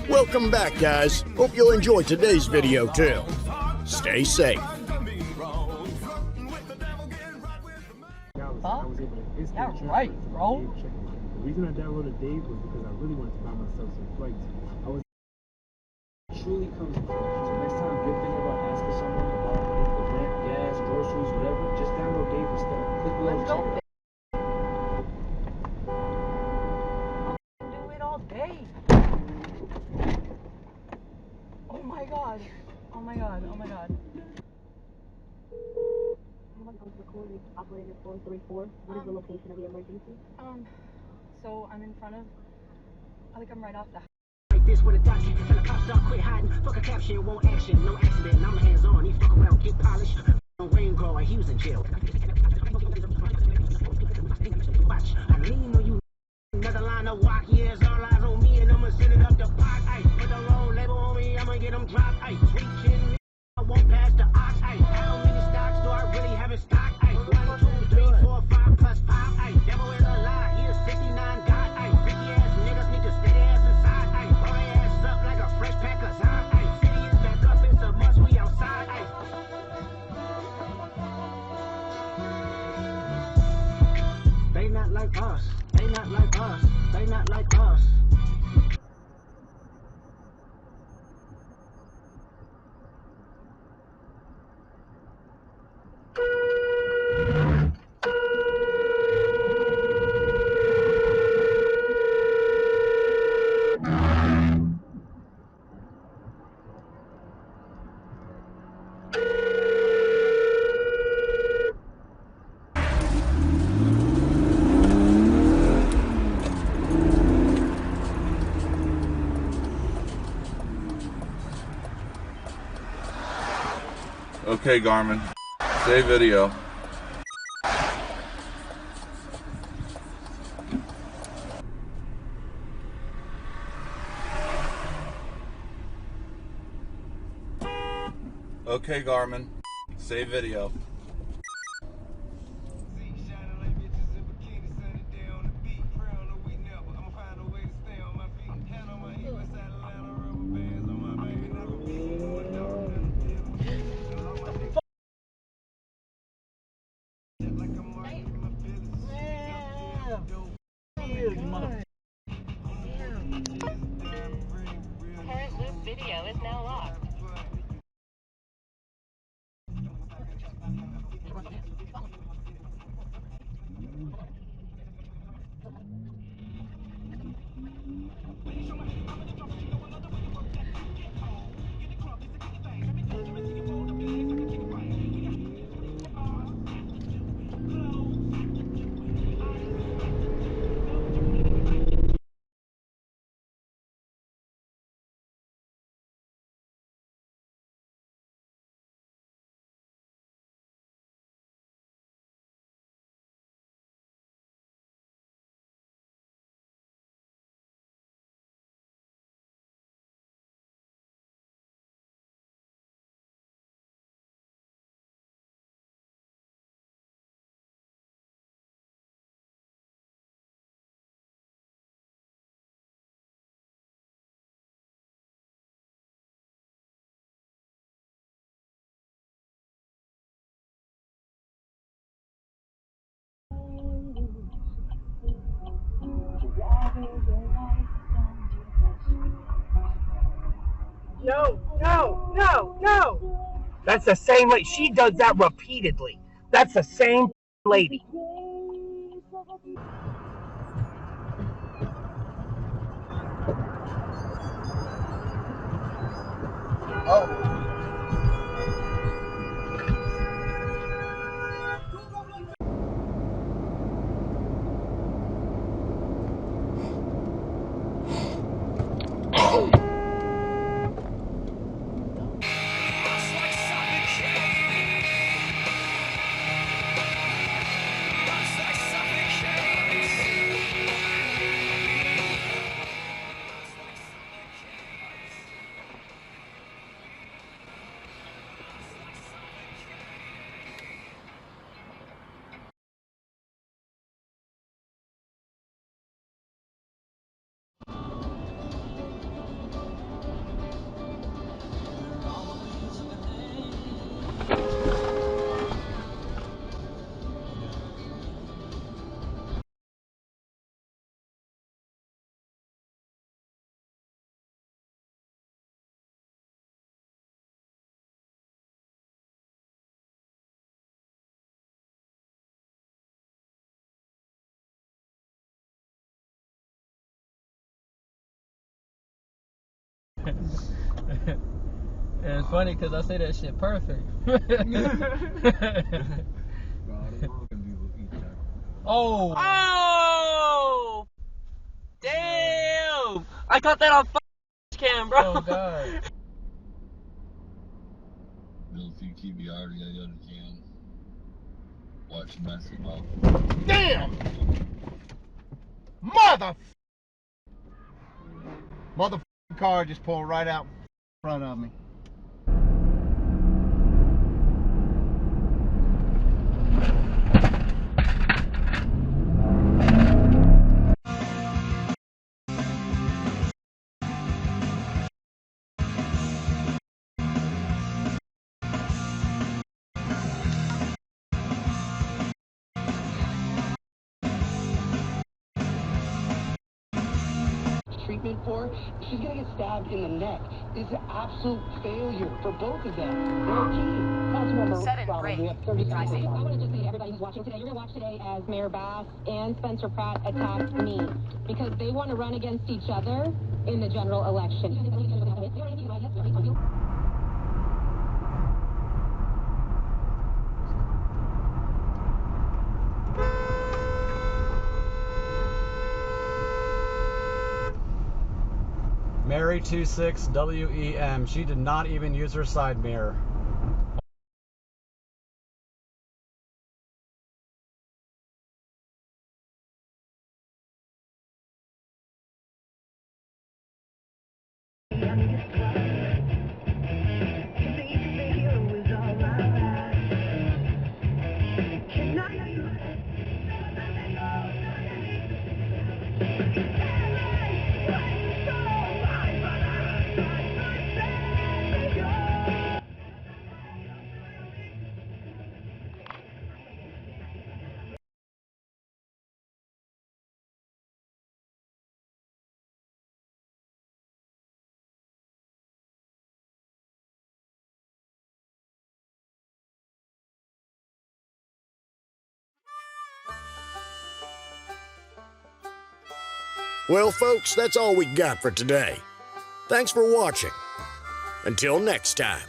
Welcome back, guys. Hope you'll enjoy today's video too. Stay safe. Huh? Yeah, right, bro. The reason I downloaded Dave was because I really wanted to buy myself some flights. I was truly comes from. So next time you're thinking about asking someone about the rent, gas, groceries, whatever, just download Dave instead. Click below. Let's go. I'll do it all day. Oh my god. Oh my god. Oh my god. Operator 434. What is the location of the emergency? So I'm in front of, I'm right off the. Like this with a doc, tell the cops start quit hiding. Fuck a caption, won't action, no accident. I'm hands on, he fuck around, get polished. On rain grower, he was in jail. Watch, I lean on you. Another line of walk, yeah, it's all eyes on me, and I'ma send it up the pot. Ay, put the wrong label on me, I'ma get them dropped. Ay, sweet chin, I won't pass the ox. Ay, how many stocks do I really have in stock? Ay, 1, 2, 3, 4, 5 plus 5. Ay, devil is a lie, he a 69 God. Ay, freaky ass niggas need to stay their ass inside. Ay, blow their ass up like a fresh pack of Zod. Ay, city is back up, it's a must, we outside. Ay. They not like us, they not like us, they not like us. Okay, Garmin. Save video. Okay, Garmin. Save video. Current loop video is now locked. No, no, no, no. That's the same lady. She does that repeatedly. That's the same lady. Oh. And it's funny because I say that shit perfect. Oh! Oh! Damn! I caught that on cam, bro. Oh god. You'll see TV already at the other gym. Watch basketball. Damn! Mother car just pulled right out in front of me. Treatment for, she's gonna get stabbed in the neck. It's an absolute failure for both of them. They're a team. Councilmember, Said it great. we have 30 seconds. I want to just say to everybody who's watching today, you're going to watch today as Mayor Bass and Spencer Pratt attack me because they want to run against each other in the general election. Mary 26 WEM. She did not even use her side mirror. Well, folks, that's all we got for today. Thanks for watching. Until next time.